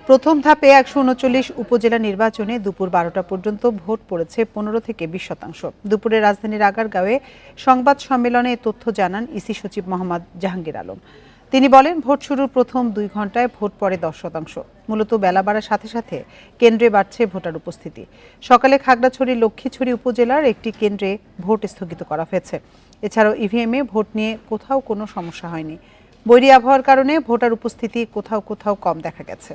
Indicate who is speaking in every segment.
Speaker 1: প্রথম ধাপে ১৩৯ উপজেলা নির্বাচনে দুপুর ১২টা পর্যন্ত ভোট পড়েছে ১৫ থেকে ২০%। দুপুরে রাজধানীর আগারগাঁওয়ে সংবাদ সম্মেলনে তথ্য জানান ইসি সচিব মোহাম্মদ জাহাঙ্গীর আলম। তিনি বলেন, ভোট শুরুর প্রথম ২ ঘণ্টায় ভোট পড়ে ১০%। মূলত বেলা বাড়ার সাথে সাথে কেন্দ্রে বাড়ছে ভোটার উপস্থিতি। সকালে খাগড়াছড়ি লক্ষ্মীছড়ি উপজেলার একটি কেন্দ্রে ভোট স্থগিত করা হয়েছে। এছাড়াও ইভিএমে ভোট নিয়ে কোথাও কোনো সমস্যা হয়নি। বৈরী আবহাওয়ার কারণে ভোটার উপস্থিতি কোথাও কোথাও কম দেখা গেছে।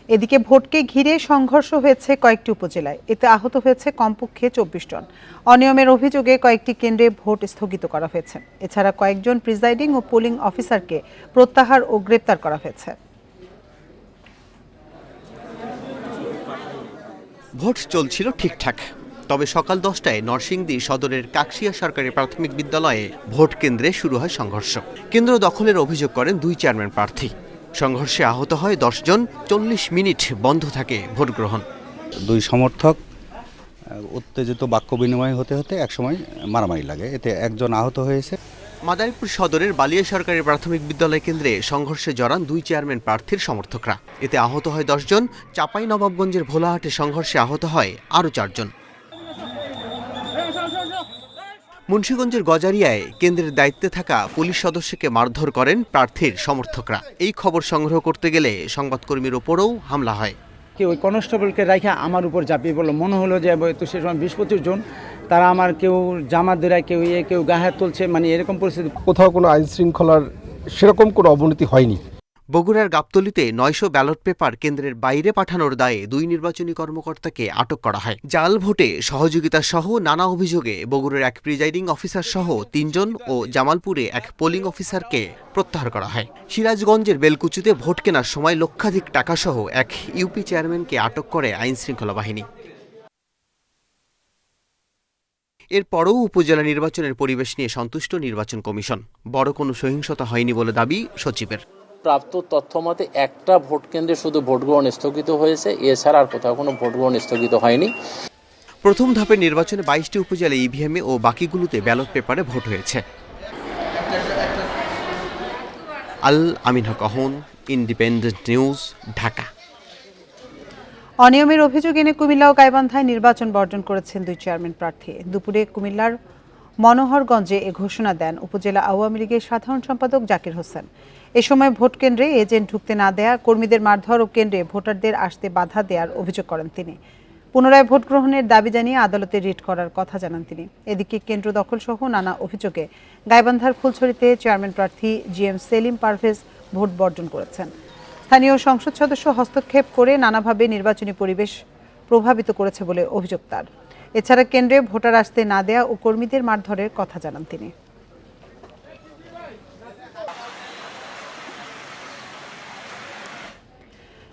Speaker 1: এদিকে ভোটকে ঘিরে সংঘর্ষ হয়েছে কয়েকটি উপজেলায়। এতে আহত হয়েছে কমপক্ষে ২৪ জন। অনিয়মের অভিযোগে কয়েকটি কেন্দ্রে ভোট স্থগিত করা হয়েছে। এছাড়া কয়েকজন প্রিজাইডিং ও পোলিং অফিসারকে প্রত্যাহার ও গ্রেপ্তার করা হয়েছে।
Speaker 2: ভোট চলছিল ঠিকঠাক, তবে সকাল ১০টায় নরসিংদী সদরের কাকশিয়া সরকারি প্রাথমিক বিদ্যালয়ে ভোট কেন্দ্রে শুরু হয় সংঘর্ষ। কেন্দ্র দখলের অভিযোগ করেন ২ চেয়ারম্যান প্রার্থী। সংঘর্ষে আহত হয় ১০ জন। ৪০ মিনিট বন্ধ থাকে ভোট গ্রহণ।
Speaker 3: ২ সমর্থক উত্তেজিত বাক্য বিনিময় হতে হতে একসময় মারামারি লাগে, এতে একজন আহত হয়েছে।
Speaker 2: মাদারীপুর সদরের বালিয়া সরকারি প্রাথমিক বিদ্যালয় কেন্দ্রে সংঘর্ষে জড়ান ২ চেয়ারম্যান প্রার্থীর সমর্থকরা। এতে আহত হয় ১০ জন। চাঁপাইনবাবগঞ্জের ভোলাহাটে সংঘর্ষে আহত হয় আরও ৪ জন। মুন্সিগঞ্জের গজারিয়ায় কেন্দ্রের দায়িত্বে থাকা পুলিশ সদস্যকে মারধর করেন প্রার্থীর সমর্থকরা। এই খবর সংগ্রহ করতে গেলে সংবাদকর্মীর ওপরও হামলা হয়।
Speaker 4: কেউ ওই কনস্টেবলকে রাখা আমার উপর ঝাঁপিয়ে পড়লো। মনে হলো যে তো সে সময় ২০-২৫ জন, তারা আমার কেউ জামা ধরায়, কেউ গায়ে হাত তুলছে, মানে এরকম পরিস্থিতি।
Speaker 5: কোথাও কোনো আইন শৃঙ্খলার সেরকম কোনো অবনতি হয়নি।
Speaker 2: বগুড়ার গাবতলীতে ৯০০ ব্যালট পেপার কেন্দ্রের বাইরে পাঠানোর দায়ে ২ নির্বাচনী কর্মকর্তাকে আটক করা হয়। জাল ভোটে সহযোগিতা সহ নানা অভিযোগে বগুড়ার এক প্রিজাইডিং অফিসার সহ ৩ জন ও জামালপুরে এক পোলিং অফিসারকে প্রত্যাহার করা হয়। সিরাজগঞ্জের বেলকুচিতে ভোট কেনার সময় লক্ষাধিক টাকা সহ এক ইউপি চেয়ারম্যানকে আটক করে আইন শৃঙ্খলা বাহিনী। এরপরও উপজেলা নির্বাচনের পরিবেশ নিয়ে সন্তুষ্ট নির্বাচন কমিশন। বড় কোনো সহিংসতা হয়নি বলে দাবি সচিবের।
Speaker 6: প্রাপ্ত তথ্য মতে একটা ভোট কেন্দ্রে শুধু ভোট গ্রহণ স্থগিত হয়েছে, এছাড়া আর কোথাও কোনো ভোট গ্রহণ স্থগিত হয়নি।
Speaker 2: প্রথম ধাপের নির্বাচনে ২২টি উপজেলা ইভিএমে ও বাকিগুলোতে ব্যালট পেপারে ভোট হয়েছে। আল আমিন হক অহন, ইন্ডিপেন্ডেন্ট নিউজ, ঢাকা।
Speaker 1: অনিয়মের অভিযোগ এনে কুমিল্লা ও গাইবান্ধায় নির্বাচন বর্জন করেছেন ২ চেয়ারম্যান প্রার্থী। দুপুরে কুমিল্লার মনোহরগঞ্জে এ ঘোষণা দেন উপজেলা আওয়ামী লীগের সাধারণ সম্পাদক জাকির হোসেন। এ সময় ভোট কেন্দ্রে এজেন্ট ঢুকতে না দেয়া, কর্মীদের মারধর ও কেন্দ্রে ভোটারদের আসতে বাধা দেওয়ার অভিযোগ করেন তিনি। পুনরায় ভোট গ্রহণের দাবি জানিয়ে আদালতে রিট করার কথা জানান তিনি। এদিকে কেন্দ্র দখল সহ নানা অভিযোগে গাইবান্ধার ফুলছড়িতে চেয়ারম্যান প্রার্থী জিএম সেলিম পারভেজ ভোট বর্জন করেছেন। স্থানীয় সংসদ সদস্য হস্তক্ষেপ করে নানাভাবে নির্বাচনী পরিবেশ প্রভাবিত করেছে বলে অভিযোগ তার। এছাড়া কেন্দ্রে ভোটার আসতে না দেয়া ও কর্মীদের মারধরের কথা জানান তিনি।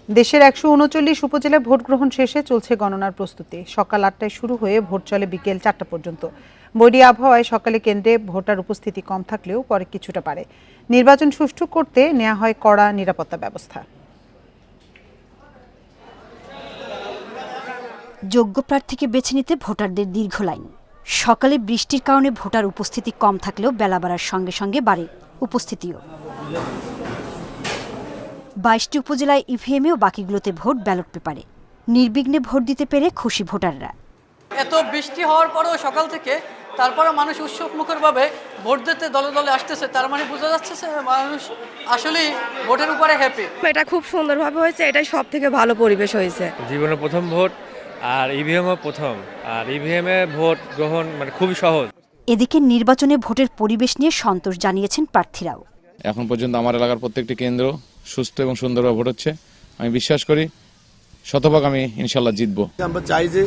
Speaker 1: দেশের ১৩৯ উপজেলায় ভোট গ্রহণ শেষে চলছে গণনার প্রস্তুতি। সকাল ৮টায় শুরু হয়ে ভোট চলে বিকেল ৪টা পর্যন্ত। বৈরী আবহাওয়ায় সকালে কেন্দ্রে ভোটার উপস্থিতি কম থাকলেও পরে কিছুটা বাড়ে। নির্বাচন সুষ্ঠু করতে নেওয়া হয় কড়া নিরাপত্তা ব্যবস্থা।
Speaker 7: যোগ্য প্রার্থীকে বেছে নিতে ভোটারদের দীর্ঘ লাইন। সকালে বৃষ্টির কারণে ভোটার উপস্থিতি কম থাকলেও বেলা বাড়ার সঙ্গে সঙ্গে বাড়ে উপস্থিতিও। ২২টি উপজেলায় ইভিএমে ও বাকিগুলোতে ভোট ব্যালট পেপারে। নির্বিঘ্নে ভোট দিতে পেরে খুশি ভোটাররা।
Speaker 8: এত বৃষ্টি হওয়ার পরেও সকাল থেকে তারপরে মানুষ উৎসবমুখরভাবে ভোট দিতে দলে দলে আসতেছে, তার মানে বোঝা যাচ্ছে যে মানুষ আসলেই ভোটের উপরে হ্যাপি।
Speaker 9: এটা খুব সুন্দরভাবে হয়েছে, এটাই সব থেকে ভালো পরিবেশ হয়েছে।
Speaker 10: জীবনে প্রথম ভোট, আর ইভিএমও প্রথম, আর ইভিএমে ভোট গ্রহণ মানে খুবই সহজ।
Speaker 7: এদিকে নির্বাচনে ভোটের পরিবেশ নিয়ে সন্তোষ জানিয়েছেন প্রার্থীরাও।
Speaker 11: এখন পর্যন্ত আমার এলাকার প্রত্যেকটি কেন্দ্র সুস্থ এবং সুন্দরভাবে ভোট হচ্ছে। আমি বিশ্বাস করি শতভাগ আমি ইনশাল্লাহ জিতবো।
Speaker 12: আমরা চাই যে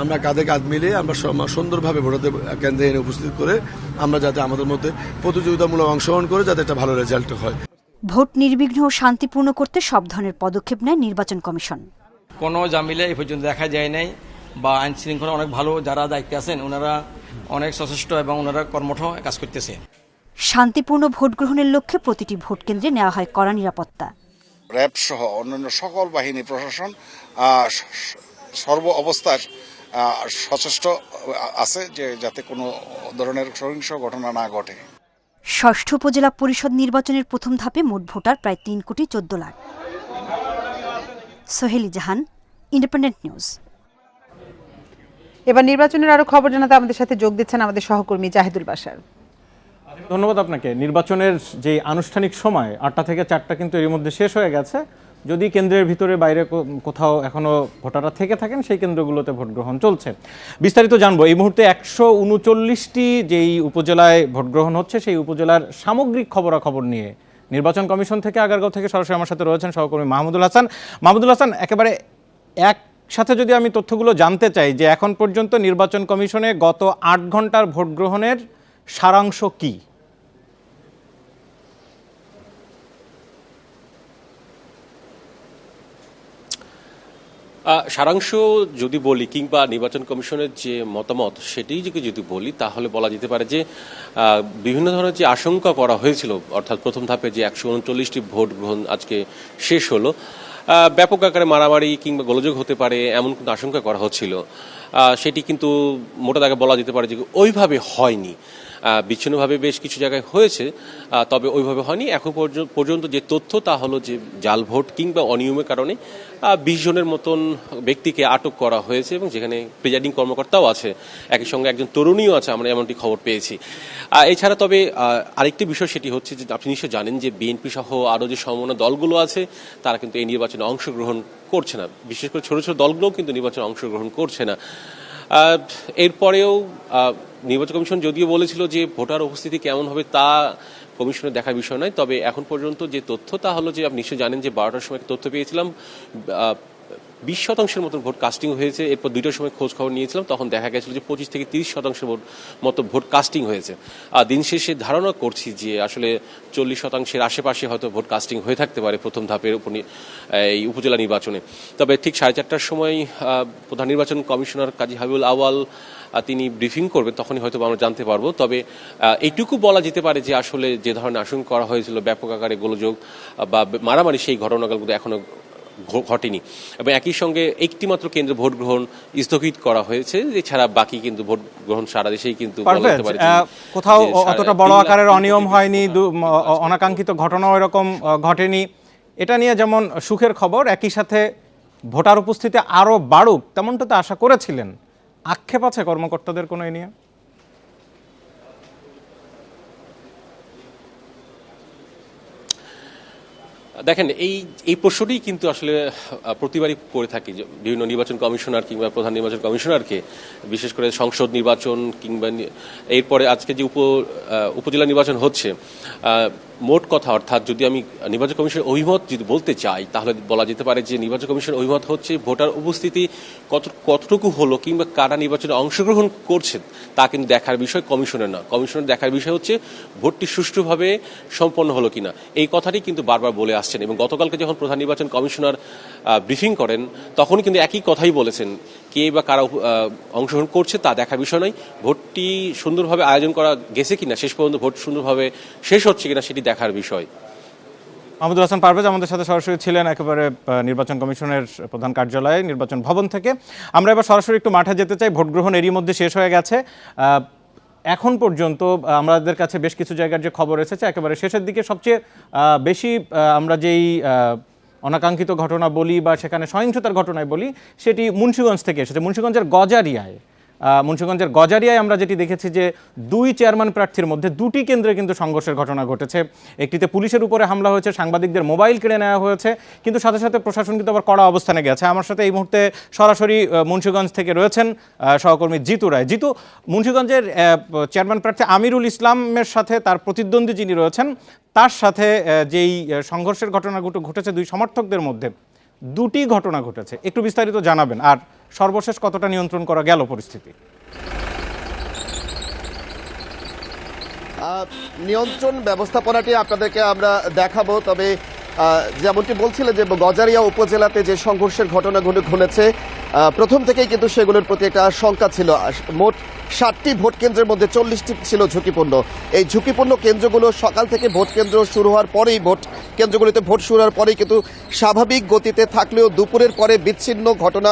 Speaker 12: আমরা কাঁধে কাঁধ মিলে আমরা সুন্দরভাবে ভোটারদের কেন্দ্রে এনে উপস্থিত করে আমরা যাতে আমাদের মধ্যে প্রতিযোগিতামূলক অংশগ্রহণ করে যাতে একটা ভালো রেজাল্ট হয়।
Speaker 7: ভোট নির্বিঘ্ন ও শান্তিপূর্ণ করতে সব ধরনের পদক্ষেপ নেয় নির্বাচন কমিশন।
Speaker 13: কোনো জামিলা এই পর্যন্ত দেখা যায় নাই, বা আইন শৃঙ্খলা অনেক ভালো যারা দায়িত্বে আছেন ওনারা অনেক সচেষ্ট এবং ওনারা কর্মঠ কাজ করতেছে।
Speaker 7: শান্তিপূর্ণ ভোট গ্রহণের লক্ষ্যে প্রতিটি ভোট কেন্দ্রে নেওয়া হয় কড়া নিরাপত্তা।
Speaker 14: র্যাব সহ অন্যান্য সকল বাহিনী প্রশাসন সর্ব অবস্থায় সচেষ্ট আছে যে যাতে কোনো ধরনের সহিংস ঘটনা না ঘটে।
Speaker 7: ষষ্ঠ উপজেলা পরিষদ নির্বাচনের প্রথম ধাপে মোট ভোটার প্রায় 3,14,00,000। সোহেলি জাহান, ইন্ডিপেন্ডেন্ট নিউজ।
Speaker 1: এবার নির্বাচনের আরো খবর জানাতে আমাদের সাথে যোগ দিচ্ছেন আমাদের সহকর্মী জাহিদুল বাশার।
Speaker 15: ধন্যবাদ আপনাকে। নির্বাচনের যে আনুষ্ঠানিক সময় 8টা থেকে 4টা কিন্তু এর মধ্যে শেষ হয়ে গেছে। যদি কেন্দ্রের ভিতরে বাইরে কোথাও এখনো ভোটাররা থেকে থাকেন, সেই কেন্দ্রগুলোতে ভোট গ্রহণ চলছে। বিস্তারিত জানবো। এই মুহূর্তে 139টি যেই উপজেলায় ভোট গ্রহণ হচ্ছে, সেই উপজেলার সামগ্রিক খবরাখবর নিয়ে নির্বাচন কমিশন থেকে আগারগাঁও থেকে সরাসরি আমার সাথে রয়েছেন সহকর্মী মাহমুদুল হাসান। মাহমুদুল হাসান, একেবারে একসাথে যদি আমি তথ্যগুলো জানতে চাই যে এখন পর্যন্ত নির্বাচন কমিশনে গত 8 ঘন্টার ভোট গ্রহণের সারাংশ কি?
Speaker 16: সারাংশ যদি বলি কিংবা নির্বাচন কমিশনের যে মতামত সেটি যদি বলি, তাহলে বলা যেতে পারে যে বিভিন্ন ধরনের যে আশঙ্কা করা হয়েছিল, অর্থাৎ প্রথম ধাপে যে 139টি ভোট গ্রহণ আজকে শেষ হলো, ব্যাপক আকারে মারামারি কিংবা গোলযোগ হতে পারে এমন কোনো আশঙ্কা করা হচ্ছিল, সেটি কিন্তু মোটা দাগে বলা যেতে পারে যে ওইভাবে হয়নি। বিচ্ছিন্নভাবে বেশ কিছু জায়গায় হয়েছে, তবে ওইভাবে হয়নি। এখন পর্যন্ত যে তথ্য তা হলো যে জাল ভোট কিংবা অনিয়মের কারণে 20 জনের মতন ব্যক্তিকে আটক করা হয়েছে এবং যেখানে প্রিজাইডিং কর্মকর্তাও আছে, একই সঙ্গে একজন তরুণীও আছে, আমরা এমনটি খবর পেয়েছি। এছাড়া তবে আরেকটি বিষয় সেটি হচ্ছে যে আপনি নিশ্চয় জানেন যে বিএনপি সহ আরও যে সমমনা দলগুলো আছে তারা কিন্তু এই নির্বাচনে অংশগ্রহণ করছে না। বিশেষ করে ছোট ছোট দলগুলোও কিন্তু নির্বাচনে অংশগ্রহণ করছে না। এরপরেও নির্বাচন কমিশন যদিও বলেছিল যে ভোটার উপস্থিতি কেমন হবে তা কমিশনের দেখার বিষয় নয়, তবে এখন পর্যন্ত যে তথ্য তা হলো যে আপনি নিশ্চয়ই জানেন যে 12টার সময় তথ্য পেয়েছিলাম 20% মতন ভোট কাস্টিং হয়েছে। এরপর 2টার সময় খোঁজ খবর নিয়েছিলাম, তখন দেখা গেছিল যে 25 থেকে 30% মতো ভোট কাস্টিং হয়েছে। দিন শেষে ধারণা করছি যে আসলে 40%-এর আশেপাশে হয়তো ভোট কাস্টিং হয়ে থাকতে পারে প্রথম ধাপের এই উপজেলা নির্বাচনে। তবে ঠিক 4:30টার সময় প্রধান নির্বাচন কমিশনার কাজী হাবিবুল আউয়াল তিনি ব্রিফিং করবেন, তখনই হয়তো আমরা জানতে পারবো। তবে এইটুকু বলা যেতে পারে যে আসলে যে ধরনের আশঙ্কা করা হয়েছিল ব্যাপক আকারে গোলযোগ বা মারামারি, সেই ঘটনাগুলো এখনো ঘটেনি। এবং একই সঙ্গে একটি মাত্র কেন্দ্রে ভোট গ্রহণ স্থগিত করা হয়েছে, এছাড়া বাকি কিন্তু ভোট গ্রহণ সারা দেশেই কিন্তু
Speaker 15: কোথাও অতটা বড় আকারের অনিয়ম হয়নি, অনাকাঙ্ক্ষিত ঘটনাও এরকম ঘটেনি। এটা নিয়ে যেমন সুখের খবর, একই সাথে ভোটার উপস্থিতি আরো বাড়ুক তেমনটা তো আশা করেছিলেন। আক্ষেপ আছে কর্মকর্তাদের কোনো এ নিয়ে?
Speaker 16: দেখেন, এই প্রশ্নটি কিন্তু আসলে প্রতিবারই করে থাকি বিভিন্ন নির্বাচন কমিশনার কিংবা প্রধান নির্বাচন কমিশনারকে, বিশেষ করে সংসদ নির্বাচন কিংবা এরপরে আজকে যে উপজেলা নির্বাচন হচ্ছে। মোট কথা, অর্থাৎ যদি আমি নির্বাচন কমিশনের অভিমত যদি বলতে চাই, তাহলে বলা যেতে পারে যে নির্বাচন কমিশনের অভিমত হচ্ছে ভোটার উপস্থিতি কতটুকু হলো কিংবা কারা নির্বাচনে অংশগ্রহণ করছে তা কিন্তু দেখার বিষয় কমিশনের না। কমিশনের দেখার বিষয় হচ্ছে ভোটটি সুষ্ঠুভাবে সম্পন্ন হলো কিনা। এই কথাটি কিন্তু বারবার বলে আসছেন এবং গতকালকে যখন প্রধান নির্বাচন কমিশনার ব্রিফিং করেন তখন কিন্তু একই কথাই বলেছেন, কে বা কারা অংশগ্রহণ করছে তা দেখার বিষয় নয়, ভোটটি সুন্দরভাবে আয়োজন করা গেছে কিনা, শেষ পর্যন্ত ভোট সুন্দরভাবে শেষ হচ্ছে কিনা সেটি দেখার বিষয়।
Speaker 15: মাহমুদুল হাসান পারভেজ আমাদের সাথে সরাসরি ছিলেন একেবারে নির্বাচন কমিশনের প্রধান কার্যালয়ে নির্বাচন ভবন থেকে। আমরা এবার সরাসরি একটু মাঠে যেতে চাই। ভোট গ্রহণ এরই মধ্যে শেষ হয়ে গেছে। এখন পর্যন্ত আমাদের কাছে বেশ কিছু জায়গার যে খবর এসেছে, একেবারে শেষের দিকে সবচেয়ে বেশি আমরা যেই অনাকাঙ্ক্ষিত ঘটনা বলি বা সেখানে সহিংসতার ঘটনায় বলি, সেটি মুন্সিগঞ্জ থেকে এসেছে। মুন্সিগঞ্জের গজারিয়ায় আমরা যেটি দেখেছি যে 2 চেয়ারম্যান প্রার্থীর মধ্যে 2টি কেন্দ্রে কিন্তু সংঘর্ষের ঘটনা ঘটেছে। একটিতে পুলিশের উপরে হামলা হয়েছে, সাংবাদিকদের মোবাইল কেড়ে নেওয়া হয়েছে, কিন্তু সাথে সাথে প্রশাসন কিন্তু আবার কড়া অবস্থানে গেছে। আমার সাথে এই মুহূর্তে সরাসরি মুন্সিগঞ্জ থেকে রয়েছেন সহকর্মী জিতু রায়। জিতু, মুন্সিগঞ্জের চেয়ারম্যান প্রার্থী আমিরুল ইসলামের সাথে তার প্রতিদ্বন্দ্বী যিনি রয়েছেন তার সাথে যেই সংঘর্ষের ঘটনা ঘটেছে 2 সমর্থকদের মধ্যে, 2টি ঘটনা ঘটেছে, একটু বিস্তারিত জানাবেন। আর সর্বশেষ কতটা নিয়ন্ত্রণ করা গেল পরিস্থিতি?
Speaker 17: নিয়ন্ত্রণ ব্যবস্থাপনাটি আপনাদেরকে আমরা দেখাবো, তবে যেমনটি বলছিলেন যে গজারিয়া উপজেলাতে যে সংঘর্ষের ঘটনাগুলো ঘটেছে প্রথম থেকেই কিন্তু সেগুলোর প্রতি একটা শঙ্কা ছিল। মোট 60টি ভোট কেন্দ্রের মধ্যে 40টি ছিল ঝুঁকিপূর্ণ। এই ঝুঁকিপূর্ণ কেন্দ্রগুলো সকাল থেকে ভোট কেন্দ্র শুরু হওয়ার পরেই কেন্দ্রগুলিতে ভোট শুরু হওয়ার পরেই কিন্তু স্বাভাবিক গতিতে থাকলেও দুপুরের পরে বিচ্ছিন্ন ঘটনা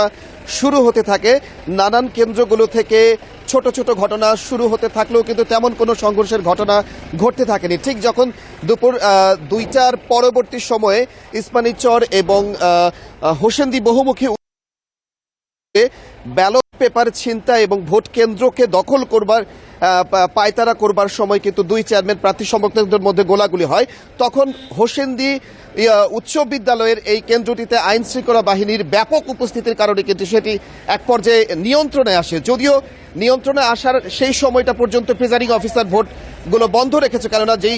Speaker 17: শুরু হতে থাকে। নানান কেন্দ্রগুলো থেকে ছোট ছোট ঘটনা শুরু হতে থাকলেও কিন্তু তেমন কোনো সংঘর্ষের ঘটনা ঘটতে থাকেনি। ঠিক যখন দুপুর 2টার পরবর্তী সময়ে ইসমানীচর এবং হোসেন্দি বহুমুখী ব্যালট পেপার ছিনতাই এবং ভোট কেন্দ্রকে দখল করবার পায়তারা করবার সময় কিন্তু দুই চেয়ারম্যান প্রার্থী সমর্থকদের মধ্যে গোলাগুলি হয়। তখন হোসেন্দি উচ্চ বিদ্যালয়ের এই কেন্দ্রটিতে আইন শৃঙ্খলা বাহিনীর ব্যাপক উপস্থিতির কারণে কিন্তু সেটি এক পর্যায়ে নিয়ন্ত্রণে আসে। যদিও নিয়ন্ত্রণে আসার সেই সময়টা পর্যন্ত প্রিজাইডিং অফিসার ভোটগুলো বন্ধ রেখেছে, কেননা যেই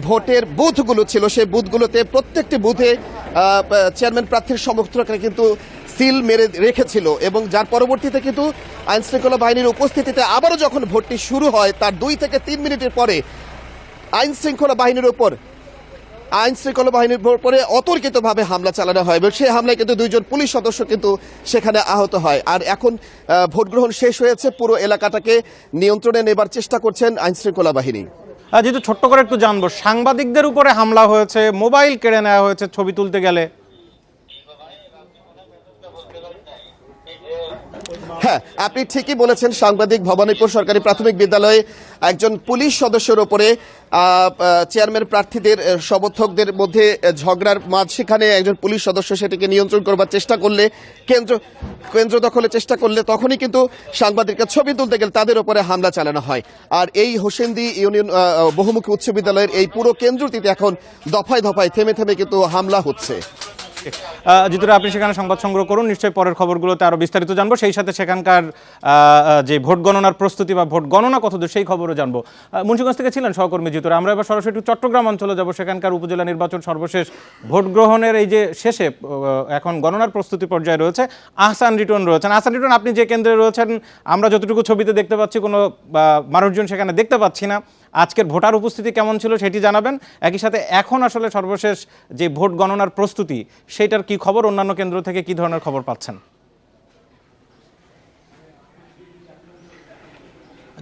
Speaker 17: ভোটের বুথগুলো ছিল সেই বুথগুলোতে প্রত্যেকটি বুথে চেয়ারম্যান প্রার্থীর সমর্থকরা কিন্তু সিল মেরে রেখেছিল এবং যার পরবর্তীতে কিন্তু আইন শৃঙ্খলা বাহিনীর উপস্থিতিতে আবারও যখন ভোটটি শুরু হয় তার 2 থেকে 3 মিনিটের পরে আইন শৃঙ্খলা বাহিনীর উপরে অতর্কিতভাবে হামলা চালানো হয় এবং সেই হামলায় কিন্তু 2জন পুলিশ সদস্য কিন্তু সেখানে আহত হয়। আর এখন ভোট গ্রহণ শেষ হয়েছে, পুরো এলাকাটাকে নিয়ন্ত্রণে নেবার চেষ্টা করছেন আইন শৃঙ্খলা বাহিনী।
Speaker 15: যেহেতু ছোট্ট করে একটু জানবো, সাংবাদিকদের উপরে হামলা হয়েছে, মোবাইল কেড়ে নেওয়া হয়েছে ছবি তুলতে গেলে।
Speaker 17: হ্যাঁ, আপনি ঠিকই বলেছেন। সাংবাদিক ভবানীপুর সরকারি প্রাথমিক বিদ্যালয়ে একজন পুলিশ সদস্যের উপরে চেয়ারম্যান প্রার্থীদের সমর্থকদের মধ্যে ঝগড়ার সেখানে একজন পুলিশ সদস্য সেটিকে নিয়ন্ত্রণ করবার চেষ্টা করলে কেন্দ্র দখলের চেষ্টা করলে তখনই কিন্তু সাংবাদিকরা ছবি তুলতে গেলে তাদের উপরে হামলা চালানো হয়। আর এই হোসেন্দি ইউনিয়ন বহুমুখী উচ্চ বিদ্যালয়ের এই পুরো কেন্দ্রটিতে এখন দফায় দফায় থেমে থেমে কিন্তু হামলা হচ্ছে।
Speaker 15: জিতুরা, আপনি সেখানে সংবাদ সংগ্রহ করুন, নিশ্চয়ই পরের খবরগুলোতে আরো বিস্তারিত জানবো। সেই সাথে সেখানকার যে ভোট গণনার প্রস্তুতি বা ভোট গণনা কতদূর সেই খবরও জানবো। মুন্সিগঞ্জ থেকে ছিলেন সহকর্মী জিতুরা। আমরা এবার সরাসরি চট্টগ্রাম অঞ্চলে যাব। সেখানকার উপজেলা নির্বাচন সর্বশেষ ভোট গ্রহণের এই যে শেষে এখন গণনার প্রস্তুতি পর্যায়ে রয়েছে। আহসান রিটন রয়েছেন। আহসান রিটন, আপনি যে কেন্দ্রে রয়েছেন, আমরা যতটুকু ছবিতে দেখতে পাচ্ছি কোনো মানুষজন সেখানে দেখতে পাচ্ছি না। আজকের ভোটার উপস্থিতি কেমন ছিল সেটি জানাবেন। একই সাথে এখন আসলে সর্বশেষ যে ভোট গণনার প্রস্তুতি সেইটার কি খবর, অন্যান্য কেন্দ্র থেকে কি ধরনের খবর পাচ্ছেন?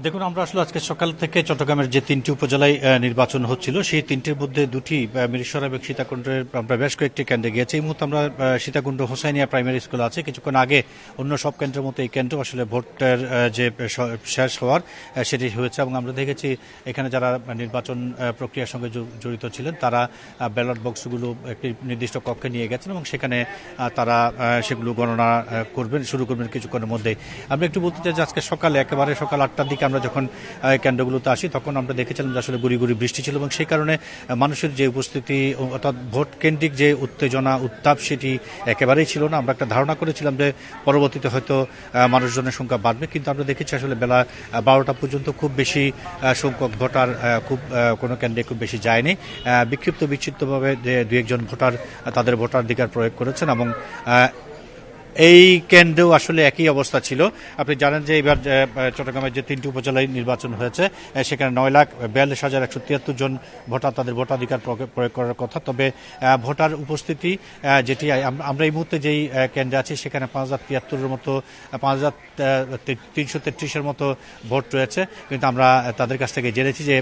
Speaker 18: দেখুন, আমরা আসলে আজকে সকাল থেকে চট্টগ্রামের যে 3টি উপজেলায় নির্বাচন হচ্ছিল সেই 3টির মধ্যে 2টি মিরসরাই এবং সীতাকুণ্ডের আমরা বেশ কয়েকটি কেন্দ্রে গিয়েছি। এই মুহূর্তে আমরা সীতাকুণ্ড হোসাইনিয়া প্রাইমারি স্কুল আছে। কিছুক্ষণ আগে অন্য সব কেন্দ্রের মতো এই কেন্দ্র আসলে ভোটের যে শেষ হওয়ার সেটি হয়েছে এবং আমরা দেখেছি এখানে যারা নির্বাচন প্রক্রিয়ার সঙ্গে জড়িত ছিলেন তারা ব্যালট বক্সগুলো একটি নির্দিষ্ট কক্ষে নিয়ে গেছেন এবং সেখানে তারা সেগুলো গণনা শুরু করবেন কিছুক্ষণের মধ্যেই। আমরা একটু বলতে চাই যে আজকে একেবারে সকাল 8টার দিকে আমরা যখন কেন্দ্রগুলোতে আসি তখন আমরা দেখেছিলাম যে আসলে গুড়ি গুড়ি বৃষ্টি ছিল এবং সেই কারণে মানুষের যে উপস্থিতি অর্থাৎ ভোট কেন্দ্রিক যে উত্তেজনা উত্তাপ সেটি একেবারেই ছিল না। আমরা একটা ধারণা করেছিলাম যে পরবর্তীতে হয়তো মানুষজনের সংখ্যা বাড়বে, কিন্তু আমরা দেখেছি আসলে বেলা 12টা পর্যন্ত খুব বেশি সংখ্যক ভোটার কোনো কেন্দ্রে খুব বেশি যায়নি। বিক্ষিপ্তভাবে 2-1 ভোটার তাদের ভোটাধিকার প্রয়োগ করেছেন এবং এই কেন্দ্রেও আসলে একই অবস্থা ছিল। আপনি জানেন যে এবার চট্টগ্রামের যে 3টি উপজেলায় নির্বাচন হয়েছে সেখানে 9,42,173 জন ভোটার তাদের ভোটাধিকার প্রয়োগ করার কথা। তবে ভোটার উপস্থিতি যেটি আমরা এই মুহূর্তে যেই কেন্দ্রে আছি সেখানে 5,073-এর মতো 5,333-এর মতো ভোট রয়েছে, কিন্তু আমরা তাদের কাছ থেকে জেনেছি যে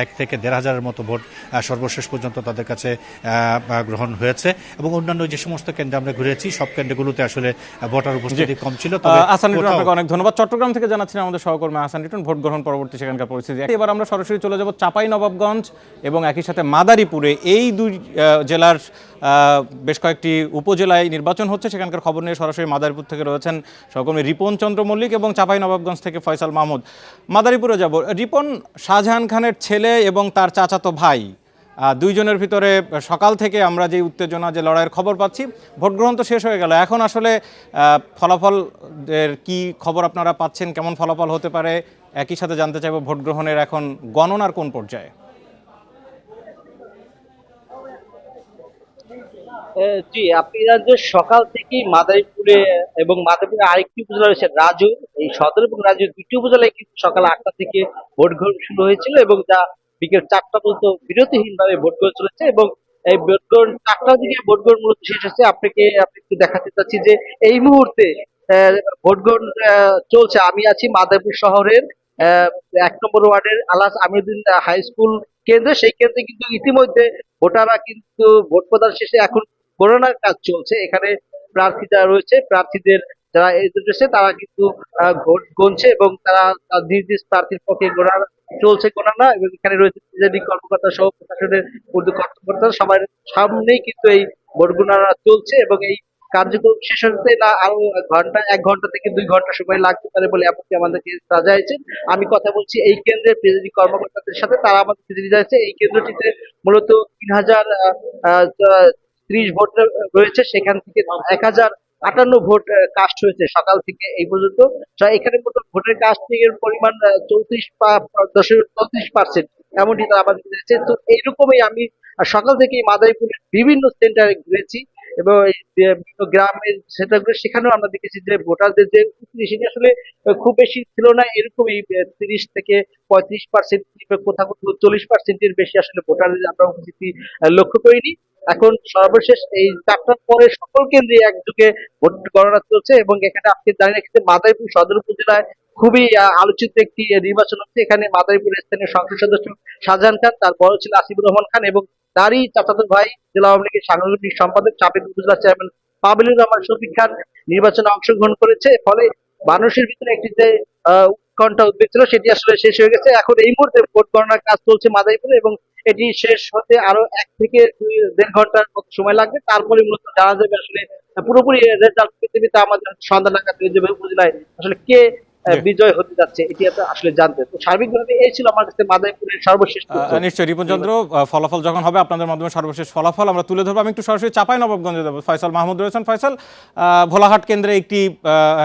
Speaker 18: 1 থেকে 1,500-এর মতো ভোট সর্বশেষ পর্যন্ত তাদের কাছে গ্রহণ হয়েছে এবং অন্যান্য যে সমস্ত কেন্দ্রে আমরা ঘুরেছি সব কেন্দ্রগুলোতে আসলে ভোটার উপস্থিতি কম ছিল।
Speaker 15: আহসান রিটন, আপনাকে অনেক ধন্যবাদ। চট্টগ্রাম থেকে জানাচ্ছিলেন আমাদের সহকর্মী আহসান রিটন ভোট গ্রহণ পরবর্তী সেখানকার পরিস্থিতি। এবার আমরা সরাসরি চলে যাব চাঁপাইনবাবগঞ্জ এবং একই সাথে মাদারীপুরে। এই দুই জেলার বেশ কয়েকটি উপজেলায় নির্বাচন হচ্ছে, সেখানকার খবর নিয়ে সরাসরি মাদারীপুর থেকে রয়েছেন সহকর্মী রিপন চন্দ্র মল্লিক এবং চাঁপাইনবাবগঞ্জ থেকে ফয়সাল মাহমুদ। মাদারীপুরে যাব। রিপন, শাহজাহান খানের ছেলে এবং তার চাচাতো ভাই দুইজনের ভিতরে সকাল থেকে আমরা যে উত্তেজনা যে লড়াইয়ের খবর পাচ্ছি, ভোট গ্রহণ তো শেষ হয়ে গেল, এখন আসলে ফলাফলের কি খবর আপনারা পাচ্ছেন, কেমন ফলাফল হতে পারে? একই সাথে জানতে চাইব ভোট গ্রহণের এখন গণনার কোন পর্যায়ে?
Speaker 19: জি, আপনারা যে সকাল থেকেই মাদারীপুরে এবং মাদারীপুরে আরেকটি উপজেলা রয়েছে রাজুর, এই সদর এবং রাজুর 2টি উপজেলায় কিন্তু সকাল 8টা থেকে ভোট গ্রহণ শুরু হয়েছিল এবং যা বিকেল 4টা পর্যন্ত বিরতিহীনভাবে ভোট গ্রহণ চলেছে এবং এই ভোট গ্রহণ 4টা দিকে ভোট গ্রহণ মূলত শেষ হচ্ছে। আপনি একটু দেখাতে চাচ্ছি যে এই মুহূর্তে ভোট গ্রহণ চলছে। আমি আছি মাদারীপুর শহরের 1 নম্বর ওয়ার্ডের আলাস আমিরুদ্দিন হাই স্কুল কেন্দ্রে। সেই কেন্দ্রে কিন্তু ইতিমধ্যে ভোটাররা কিন্তু ভোট প্রদান শেষে এখন গণনার কাজ চলছে। এখানে প্রার্থী যারা রয়েছে, প্রার্থীদের যারা এজেন্ট রয়েছে তারা কিন্তু ভোট গুনছে এবং তারা নিজ নিজ প্রার্থীর পক্ষে গণনা এবং এখানে রয়েছে প্রিজাইডিং কর্মকর্তা সহ প্রশাসনের ঊর্ধ্ব কর্মকর্তা সবার সামনেই কিন্তু এই ভোট গণনা চলছে এবং এই কার্যক্রম শেষ হতে না আরো 1 ঘন্টা থেকে 2 ঘন্টা সময় লাগতে পারে বলে এমনকি আমাদেরকে জানিয়েছেন। আমি কথা বলছি এই কেন্দ্রের প্রিজাইডিং কর্মকর্তাদের সাথে, তারা আমাদেরকে জানিয়েছে এই কেন্দ্রটিতে মূলত 3030 ভোট রয়েছে, সেখান থেকে 1058 ভোট কাস্ট হয়েছে সকাল থেকে এই পর্যন্ত। এখানে মোট ভোটের কাস্টিং এর পরিমাণ 34.34%, এমনটি তারা আমাদের জানিয়েছে। তো এইরকমই আমি সকাল থেকেই মাদারীপুরের বিভিন্ন সেন্টারে ঘুরেছি এবং বিভিন্ন গ্রামের সেন্টারগুলো, সেখানেও আমরা দেখেছি যে ভোটারদের যে উপস্থিতি সেটি আসলে খুব বেশি ছিল না। এরকমই 30 থেকে 35%, কোথাও কোথাও 40%-এর বেশি আসলে ভোটারদের আমরা উপস্থিতি লক্ষ্য করিনি। এখন সর্বশেষ এই 4টার পরে সকল কেন্দ্রে একযোগে ভোট গণনা চলছে এবং এখানে আপনি জানেন এখানে মাদারীপুর সদর উপজেলায় খুবই আলোচিত একটি নির্বাচন হচ্ছে। এখানে মাদারীপুরের স্থানীয় সংসদ সদস্য শাহজাহান খান, তার বড় ছেলে আসিফুর রহমান খান এবং তারই চাচাতো ভাই জেলা আওয়ামী লীগের সাংগঠনিক সম্পাদক সাবেক উপজেলা চেয়ারম্যান পাবিলুর রহমান শফিক খান নির্বাচনে অংশগ্রহণ করেছে। ফলে মানুষের ভিতরে একটি যে উৎকণ্ঠা উদ্বেগ ছিল সেটি আসলে শেষ হয়ে গেছে। এখন এই মুহূর্তে ভোট গণনার কাজ চলছে মাদারীপুরে এবং এটি শেষ হতে আরো 1 থেকে 2.5 ঘন্টার মতো সময় লাগবে। তারপরে মূলত জানা যাবে আসলে পুরোপুরি রেজাল্ট পেতে আমাদের সন্ধ্যা নাগাদ হয়ে যাবে উপজেলায় আসলে কে বিজয় হতে যাচ্ছে এটি আসলে জানতে। তো সার্বিকভাবে এই ছিল আমার কাছে মাদারীপুরের সর্বশেষ তথ্য।
Speaker 15: নিশ্চয়ই রিপন চন্দ্র, ফলাফল যখন হবে আপনাদের মাধ্যমে সর্বশেষ ফলাফল আমরা তুলে ধরবো। আমি একটু সরাসরি চাঁপাইনবাবগঞ্জে যাবো। ফয়সাল মাহমুদ রয়েছেন। ফয়সাল, ভোলাহাট কেন্দ্রে একটি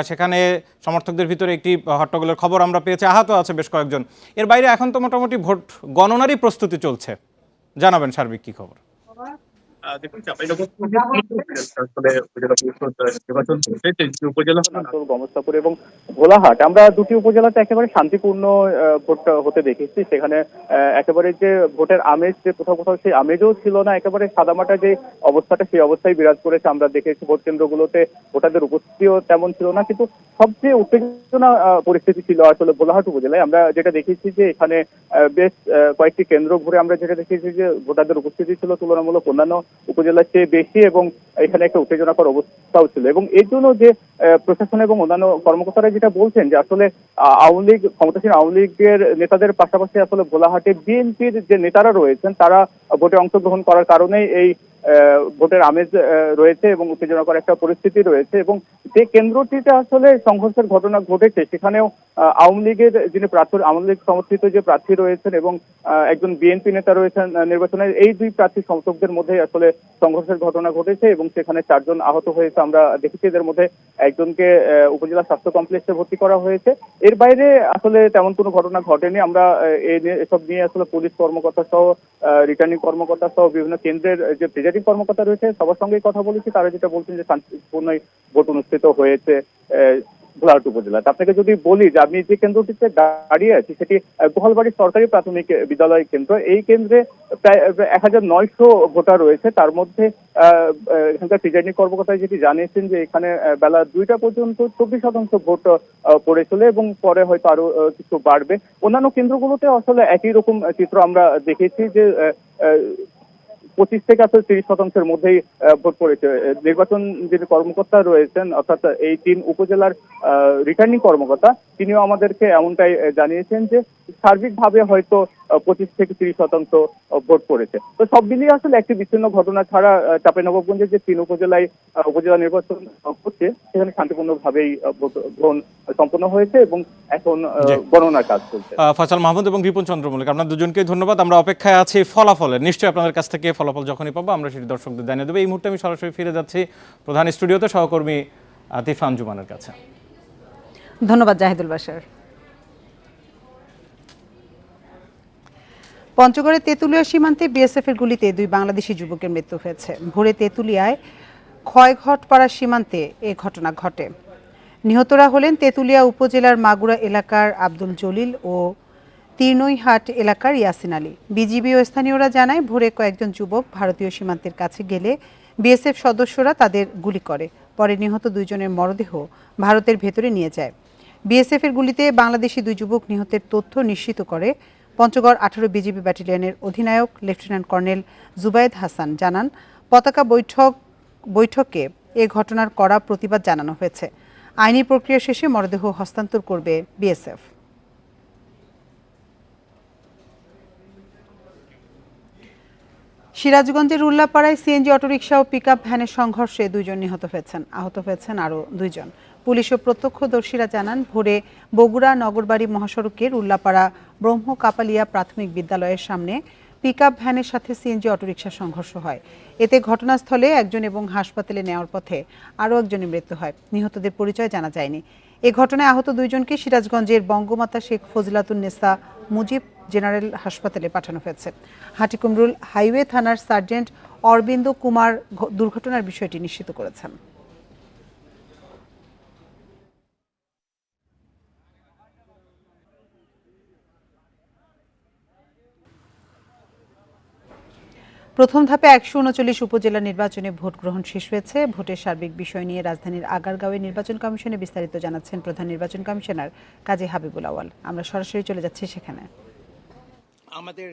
Speaker 15: সেখানে সমর্থকদের ভিতরে একটি হট্টগোলের খবর আমরা পেয়েছি, আহত আছে বেশ কয়েকজন। এর বাইরে এখন তো মোটামুটি ভোট গণনারই প্রস্তুতি চলছে, জানাবেন সার্বিক কি খবর?
Speaker 20: দেখুন, উপজেলা গমস্তাপুর এবং ভোলাহাট, আমরা দুটি উপজেলাতে একেবারে শান্তিপূর্ণ ভোটটা হতে দেখেছি। সেখানে একেবারে যে ভোটের আমেজ, যে কোথাও কোথাও সেই আমেজও ছিল না, একেবারে সাদামাটা যে অবস্থাটা সেই অবস্থায় বিরাজ করেছে। আমরা দেখেছি ভোট কেন্দ্রগুলোতে ভোটারদের উপস্থিতিও তেমন ছিল না, কিন্তু সবচেয়ে উত্তেজনা পরিস্থিতি ছিল আসলে ভোলাহাট উপজেলায়। আমরা যেটা দেখেছি যে এখানে বেশ কয়েকটি কেন্দ্র ঘুরে আমরা যেটা দেখেছি যে ভোটারদের উপস্থিতি ছিল তুলনামূলক অন্যান্য উপজেলার চেয়ে বেশি এবং এখানে একটা উত্তেজনাকর অবস্থাও ছিল। এবং এর জন্য যে প্রশাসন এবং অন্যান্য কর্মকর্তারা যেটা বলছেন যে আসলে আওয়ামী লীগ, ক্ষমতাসীন আওয়ামী লীগের নেতাদের পাশাপাশি আসলে ভোলাহাটে বিএনপির যে নেতারা রয়েছেন তারা ভোটে অংশগ্রহণ করার কারণেই এই ভোটের আমেজ রয়েছে এবং উত্তেজনাকর একটা পরিস্থিতি রয়েছে। এবং যে কেন্দ্রটিতে আসলে সংঘর্ষের ঘটনা ঘটেছে সেখানেও আওয়ামী লীগের যিনি প্রার্থী, আওয়ামী লীগ সমর্থিত যে প্রার্থী রয়েছেন এবং একজন বিএনপি নেতা রয়েছেন নির্বাচনের, এই দুই প্রার্থী সমর্থকদের মধ্যে আসলে সংঘর্ষের ঘটনা ঘটেছে এবং সেখানে 4 জন আহত হয়েছে। আমরা দেখেছি এদের মধ্যে একজনকে উপজেলা স্বাস্থ্য কমপ্লেক্সে ভর্তি করা হয়েছে। এর বাইরে আসলে তেমন কোনো ঘটনা ঘটেনি। আমরা এসব নিয়ে আসলে পুলিশ কর্মকর্তা সহ, রিটার্নিং কর্মকর্তা সহ বিভিন্ন কেন্দ্রের যে প্রিজাইডিং কর্মকর্তা রয়েছে সবার সঙ্গেই কথা বলেছি। তারা যেটা বলছেন যে শান্তিপূর্ণ ভোট অনুষ্ঠিত হয়েছে ভোলাহাট উপজেলাতে। আপনাকে যদি বলি যে আমি যে কেন্দ্রটিতে দাঁড়িয়ে আছি সেটি গোহালবাড়ি সরকারি প্রাথমিক বিদ্যালয় কেন্দ্র। এই কেন্দ্রে প্রায় 1900 ভোটার রয়েছে। তার মধ্যে এখানকার প্রিজাইডিং কর্মকর্তা যেটি জানিয়েছেন যে এখানে বেলা 2টা পর্যন্ত 24% ভোট পড়েছিল এবং পরে হয়তো আরো কিছু বাড়বে। অন্যান্য কেন্দ্রগুলোতে আসলে একই রকম চিত্র আমরা দেখেছি যে 25 থেকে 30% মধ্যেই ভোট পড়েছে। নির্বাচন যিনি কর্মকর্তা রয়েছেন অর্থাৎ এই 3 উপজেলার রিটার্নিং কর্মকর্তা, তিনিও আমাদেরকে এমনটাই জানিয়েছেন যে সার্বিকভাবে হয়তো 25 থেকে 30% ভোট পড়েছে। তো সব মিলিয়ে আসলে একটি বিচ্ছিন্ন ঘটনা ছাড়া চাঁপাইনবাবগঞ্জের যে 3 উপজেলায় উপজেলা নির্বাচন হচ্ছে সেখানে শান্তিপূর্ণভাবেই ভোট গ্রহণ সম্পন্ন হয়েছে এবং এখন গণনার কাজ চলছে।
Speaker 15: ফয়সাল মাহমুদ এবং রিপন চন্দ্র মল্লিক, আপনার দুজনকে ধন্যবাদ। আমরা অপেক্ষায় আছি ফলাফলের। নিশ্চয়ই আপনাদের কাছ থেকে ফলাফল যখনই পাবো আমরা সেটি দর্শকদের জানিয়ে দেবো। এই মুহূর্তে আমি সরাসরি ফিরে যাচ্ছি প্রধান স্টুডিওতে সহকর্মী আতিফা আঞ্জুমানের কাছে।
Speaker 1: ধন্যবাদ জাহিদুল বাশার। পঞ্চগড়ের তেঁতুলিয়া সীমান্তে বিএসএফ এর গুলিতে 2 বাংলাদেশি যুবকের মৃত্যু হয়েছে। ভোরে তেঁতুলিয়ায় ক্ষয়ঘটপাড়া সীমান্তে এ ঘটনা ঘটে। নিহতরা হলেন তেঁতুলিয়া উপজেলার মাগুরা এলাকার আব্দুল জলিল ও তীরনৈহাট এলাকার ইয়াসিন আলী। বিজিবি ও স্থানীয়রা জানায় ভোরে কয়েকজন যুবক ভারতীয় সীমান্তের কাছে গেলে বিএসএফ সদস্যরা তাদের গুলি করে। পরে নিহত 2 জনের মরদেহ ভারতের ভেতরে নিয়ে যায়। বিএসএফের গুলিতে বাংলাদেশি 2 যুবক নিহতের তথ্য নিশ্চিত করে পঞ্চগড় 18 বিজিবি ব্যাটালিয়নের অধিনায়ক লেফটেন্যান্ট কর্নেল জুবায়েদ হাসান জানান, পতাকা বৈঠকে এ ঘটনার কড়া প্রতিবাদ জানানো হয়েছে। আইনি প্রক্রিয়া শেষে মরদেহ হস্তান্তর করবে বিএসএফ। সিরাজগঞ্জের উল্লাপাড়ায় সিএনজি অটোরিকশা ও পিকআপ ভ্যানের সংঘর্ষে 2 জন নিহত হয়েছেন। আহত হয়েছেন আরও 2 জন। পুলিশ ও প্রত্যক্ষদর্শীরা জানান, ভোরে বগুড়া নগরবাড়ি মহাসড়কের উল্লাপাড়া ব্রহ্ম কাপালিয়া প্রাথমিক বিদ্যালয়ের সামনে পিকআপ ভ্যানের সাথে সিএনজি অটোরিকশার সংঘর্ষ হয়। এতে ঘটনাস্থলে একজন এবং হাসপাতালে নেওয়ার পথে আরও একজনের মৃত্যু হয়। নিহতদের পরিচয় জানা যায়নি। এ ঘটনায় আহত 2 জনকে সিরাজগঞ্জের বঙ্গমাতা শেখ ফজিলাতুন্নেসা মুজিব জেনারেল হাসপাতালে পাঠানো হয়েছে। হাটিকুমরুল হাইওয়ে থানার সার্জেন্ট অরবিন্দ কুমার দুর্ঘটনার বিষয়টি নিশ্চিত করেছেন। প্রথম ধাপে 139 উপজেলা নির্বাচনে ভোট গ্রহণ শেষ হয়েছে। ভোটের সার্বিক বিষয় নিয়ে রাজধানীর আগারগাঁওয়ে নির্বাচন কমিশনে বিস্তারিত জানাচ্ছেন প্রধান নির্বাচন কমিশনার কাজী হাবিবুল আওয়াল। আমরা সরাসরি চলে যাচ্ছি সেখানে।
Speaker 21: আমাদের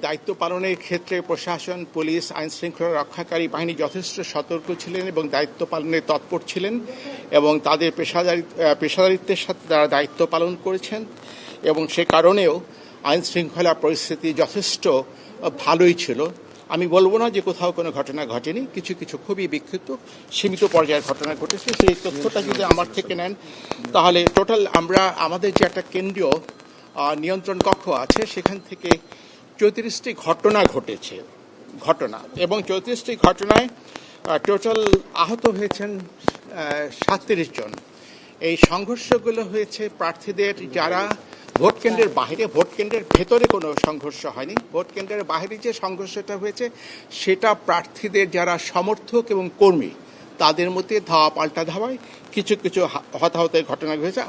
Speaker 21: দায়িত্ব পালনের ক্ষেত্রে প্রশাসন, পুলিশ, আইন শৃঙ্খলা রক্ষাকারী বাহিনী যথেষ্ট সতর্ক ছিলেন এবং দায়িত্ব পালনে তৎপর ছিলেন এবং তাদের পেশাদারিত্বের সাথে তারা দায়িত্ব পালন করেছেন এবং সে কারণেও আইন শৃঙ্খলা পরিস্থিতি যথেষ্ট ভালোই ছিল। আমি বলবো না যে কোথাও কোনো ঘটনা ঘটেনি, কিছু কিছু খুবই বিক্ষিপ্ত সীমিত পর্যায়ের ঘটনা ঘটেছে। সেই তথ্যটা যদি আমার থেকে নেন তাহলে টোটাল আমাদের যে একটা কেন্দ্রীয় নিয়ন্ত্রণ কক্ষ আছে সেখান থেকে 34টি ঘটনা ঘটেছে এবং 34টি ঘটনায় টোটাল আহত হয়েছেন 37 জন। এই সংঘর্ষগুলো হয়েছে প্রার্থীদের যারা ভোট কেন্দ্রের বাইরে, ভোট কেন্দ্রের ভেতরে কোনো সংঘর্ষ হয়নি। ভোট কেন্দ্রের বাইরে যে সংঘর্ষটা হয়েছে সেটা প্রার্থীদের যারা সমর্থক এবং কর্মী তাদের মধ্যে ধাওয়া পাল্টা ধাওয়ায় কিছু কিছু হতাহতের ঘটনা হয়েছে।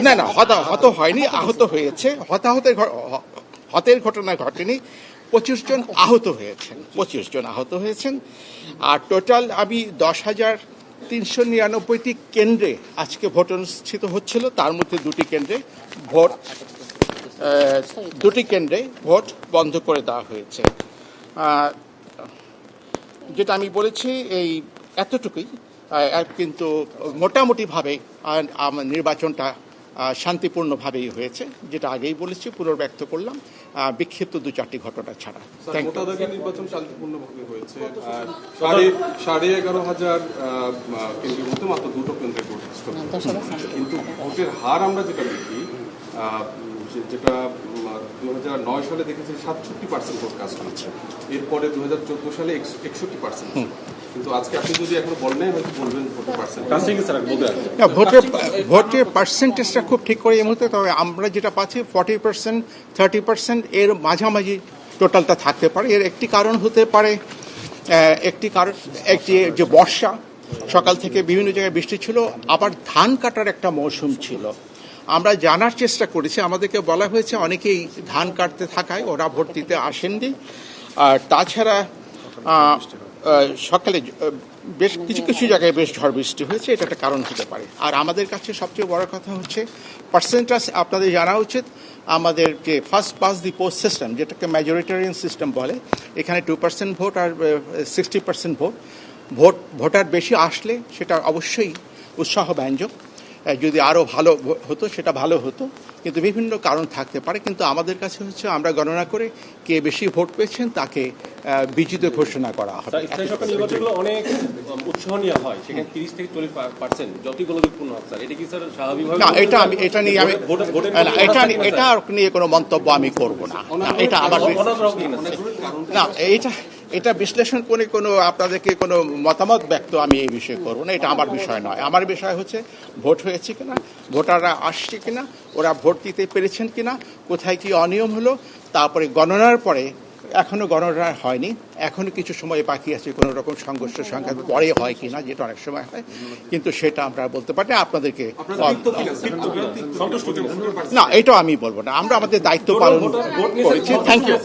Speaker 21: না হতাহত হয়নি, আহত হয়েছে। হতের ঘটনা ঘটেনি। 25 জন আহত হয়েছেন। আর টোটাল আমি 10,399টি কেন্দ্রে আজকে ভোট অনুষ্ঠিত হচ্ছিল। তার মধ্যে 2টি কেন্দ্রে ভোট বন্ধ করে দেওয়া হয়েছে। যেটা আমি বলেছি এই এতটুকুই, কিন্তু মোটামুটিভাবে নির্বাচনটা শান্তিপূর্ণভাবেই হয়েছে, যেটা আগেই বলেছি, পুনর্ব্যক্ত করলাম, বিক্ষিপ্ত 2-4টি ঘটনা ছাড়া।
Speaker 22: নির্বাচন শান্তিপূর্ণভাবে হয়েছে। 11,500 কেন্দ্রের মধ্যে মাত্র 2টো কেন্দ্রে ভোট, কিন্তু ভোটের হার আমরা যেটা দেখি, যেটা 2009 সালে দেখেছি 67% ভোট কাস্ট হয়েছে, এরপরে 2014 সালে 61%, কিন্তু আজকে আপনি যদি এখন বলেন হয়তো বলবেন
Speaker 21: ভোটের পার্সেন্টেজটা খুব ঠিক করে এই মুহূর্তে, তবে আমরা যেটা পাচ্ছি 40%, 30% এর মাঝামাঝি টোটালটা থাকতে পারে। এর একটি কারণ হতে পারে, যে বর্ষা, সকাল থেকে বিভিন্ন জায়গায় বৃষ্টি ছিল, আবার ধান কাটার একটা মৌসুম ছিল। আমরা জানার চেষ্টা করেছি, আমাদেরকে বলা হয়েছে অনেকেই ধান কাটতে থাকায় ওরা ভোট দিতে আসেননি। আর তাছাড়া সকালে বেশ কিছু জায়গায় বেশ ঝড় বৃষ্টি হয়েছে, এটা একটা কারণ হতে পারে। আর আমাদের কাছে সবচেয়ে বড় কথা হচ্ছে পার্সেন্টেজ আপনাদের জানা উচিত। আমাদের যে first pass the post system, যেটাকে মেজরিটেরিয়ান সিস্টেম বলে, এখানে 2% ভোট আর 60% ভোটার বেশি আসলে সেটা অবশ্যই উৎসাহব্যঞ্জক। যদি আরও ভালো হতো সেটা ভালো হতো, কিন্তু বিভিন্ন কারণ থাকতে পারে। কিন্তু আমাদের কাছে হচ্ছে আমরা গণনা করে কে বেশি ভোট পেয়েছেন তাকে বিজিত ঘোষণা করা হবে।
Speaker 16: নির্বাচনগুলো অনেক উৎসাহ নিয়ে হয়, সেখানে 30 থেকে 40% যতই গণবিপূর্ণ হোক স্যার, এটা কি স্যার স্বাভাবিকভাবে?
Speaker 21: না, এটা নিয়ে কোনো মন্তব্য আমি করব না। এটা আমার না, এটা বিশ্লেষণ করে কোনো আপনাদেরকে কোনো মতামত ব্যক্ত আমি এই বিষয়ে করব না। এটা আমার বিষয় নয়। আমার বিষয় হচ্ছে ভোট হয়েছে কিনা, ভোটাররা আসছে কিনা, ওরা ভোট দিতে পেরেছেন কিনা, কোথায় কি অনিয়ম হলো, তারপরে গণনার পরে এখনো গণনা হয়নি, এখনো কিছু সময় বাকি আছে, কোনো রকম সংঘর্ষ সংঘাত পরে হয় কিনা, যেটা অনেক সময় হয়, কিন্তু সেটা আমরা বলতে পারি না। আপনাদেরকে না, এটাও আমি বলবো না, আমরা আমাদের দায়িত্ব পালন করেছি। Thank you.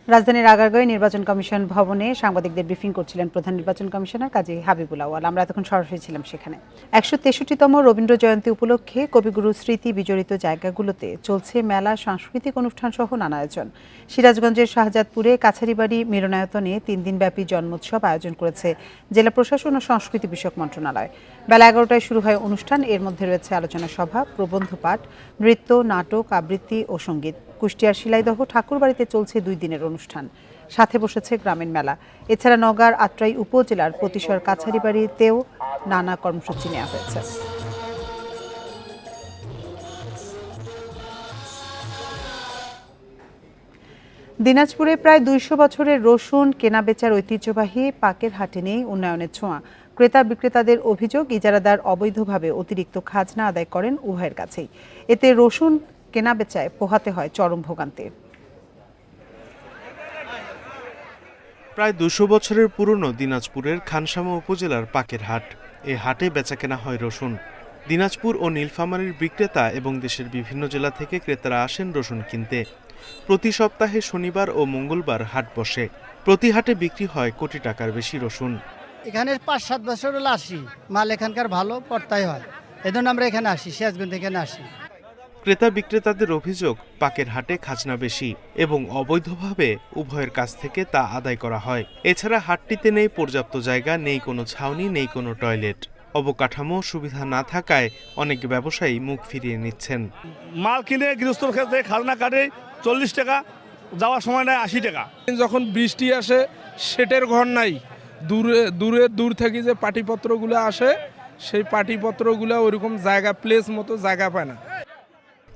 Speaker 1: রাজধানীর আগারগাঁওয়ে নির্বাচন কমিশন ভবনে সাংবাদিকদের ব্রিফিং করছিলেন প্রধান নির্বাচন কমিশনার কাজী হাবিবুল আউয়াল। আমরা এতক্ষণ সরাসরি ছিলাম সেখানে। ১৬৩তম রবীন্দ্র জয়ন্তী উপলক্ষে কবিগুরুর স্মৃতি বিজড়িত জায়গাগুলোতে চলছে মেলা, সাংস্কৃতিক অনুষ্ঠান সহ নানা আয়োজন। সিরাজগঞ্জের শাহজাদপুরে কাছারিবাড়ি মিলনায়তনে 3 দিনব্যাপী জন্মোৎসব আয়োজন করেছে জেলা প্রশাসন ও সংস্কৃতি বিষয়ক মন্ত্রণালয়। বেলা 11টায় শুরু হয় অনুষ্ঠান। এর মধ্যে রয়েছে আলোচনা সভা, প্রবন্ধ পাঠ, নৃত্য, নাটক, আবৃত্তি ও সঙ্গীত। কুষ্টিয়ার শিলাইদহ ঠাকুরবাড়িতে চলছে 2 দিনের অনুষ্ঠান, সাথে বসেছে গ্রামীণ মেলা। এছাড়া নওগাঁর আত্রাই উপজেলার প্রতিশর কাছারিবাড়িতেও নানা কর্মসূচি নেওয়া হয়েছে। দিনাজপুরে প্রায় 200 বছরের রসুন কেনাবেচার ঐতিহ্যবাহী পাকের হাটে নেই উন্নয়নের ছোঁয়া। ক্রেতা বিক্রেতাদের অভিযোগ, ইজারাদার অবৈধভাবে অতিরিক্ত খাজনা আদায় করেন উভয়ের কাছেই। এতে রসুন কেনাবেচায় পোহাতে হয় চরম ভোগান্তি।
Speaker 3: প্রায় 200 বছরের পুরনো দিনাজপুরের খানসামা উপজেলার পাকের হাট। এ হাটে বেচাকেনা হয় রসুন। দিনাজপুর ও নীলফামারীর বিক্রেতা এবং দেশের বিভিন্ন জেলা থেকে ক্রেতারা আসেন রসুন কিনতে। প্রতি সপ্তাহে শনিবার ও মঙ্গলবার হাট বসে। প্রতি হাটে বিক্রি হয় কোটি টাকার বেশি রসুন।
Speaker 4: এখানে 5-7 বছর হলো আসি, মাল এখানকার ভালো পড়তাই হয়, এজন্য আমরা এখানে আসি, সিরাজগঞ্জ এখানে আসি।
Speaker 3: ক্রেতা বিক্রেতাদের অভিযোগ, পাকের হাটে খাজনা বেশি এবং অবৈধভাবে উভয়ের কাছ থেকে তা আদায় করা হয়। এছাড়া হাটটিতে নেই পর্যাপ্ত জায়গা, নেই কোনো ছাউনি, নেই কোনো টয়লেট। অবকাঠামো সুবিধা না থাকায় অনেক ব্যবসায়ী মুখ ফিরিয়ে নিচ্ছেন।
Speaker 23: মাল কিনে গৃহস্থর ক্ষেত্রে খাজনা কাটে 40 টাকা, যাওয়ার সময় নেয় 80 টাকা।
Speaker 24: যখন বৃষ্টি আসে সেটের ঘর নাই, দূর থেকে যে পাটিপত্রগুলো আসে সেই পাটিপত্রগুলো ওইরকম জায়গা প্লেস মতো জায়গা পায় না।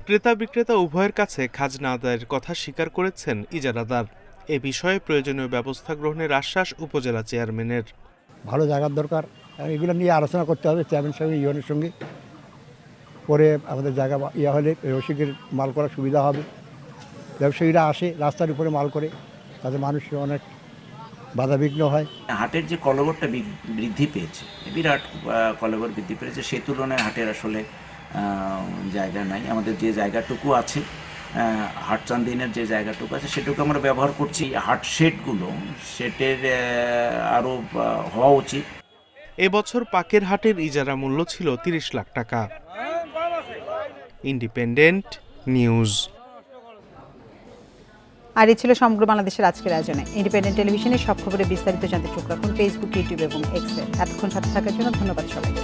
Speaker 3: ক্রেতা বিক্রেতা উভয়ের কাছে খাজনা আদায়ের কথা স্বীকার করেছেন ইজারাদার। এ বিষয়ে প্রয়োজনীয় ব্যবস্থা গ্রহণের আশ্বাস উপজেলা চেয়ারম্যানের।
Speaker 25: ভালো জায়গার দরকার, এগুলো নিয়ে আলোচনা করতে হবে চেয়ারম্যান সাহেব ইউনিয়নের সঙ্গে, পরে আমাদের জায়গা ইয়া হলে রসিকের মাল করার সুবিধা হবে। ব্যবসায়ীরা আসে রাস্তার উপরে মাল করে, তাতে মানুষের অনেক বাধাবিঘ্ন হয়।
Speaker 26: হাটের যে কলবরটা বৃদ্ধি পেয়েছে, বিরাট কলবর বৃদ্ধি পেয়েছে, সেই তুলনায় হাটের আসলে জায়গা নাই। আমাদের যে জায়গাটুকু আছে, হাটচান্দিনের যে জায়গাটুকু আছে, সেটুকু আমরা ব্যবহার করছি। হাট শেডগুলো সেটের আরও হওয়া উচিত।
Speaker 3: এবছর পাকের হাটের ইজারা মূল্য ছিল 30 লাখ টাকা। Independent news.
Speaker 1: আর এই ছিল সমগ্র বাংলাদেশের আজকের আয়োজনে। ইন্ডিপেন্ডেন্ট টেলিভিশনের সব খবরে বিস্তারিত জানতে চোখ রাখুন ফেসবুক, ইউটিউব এবং এক্সে। এতক্ষণ সাথে থাকার জন্য ধন্যবাদ সবাইকে।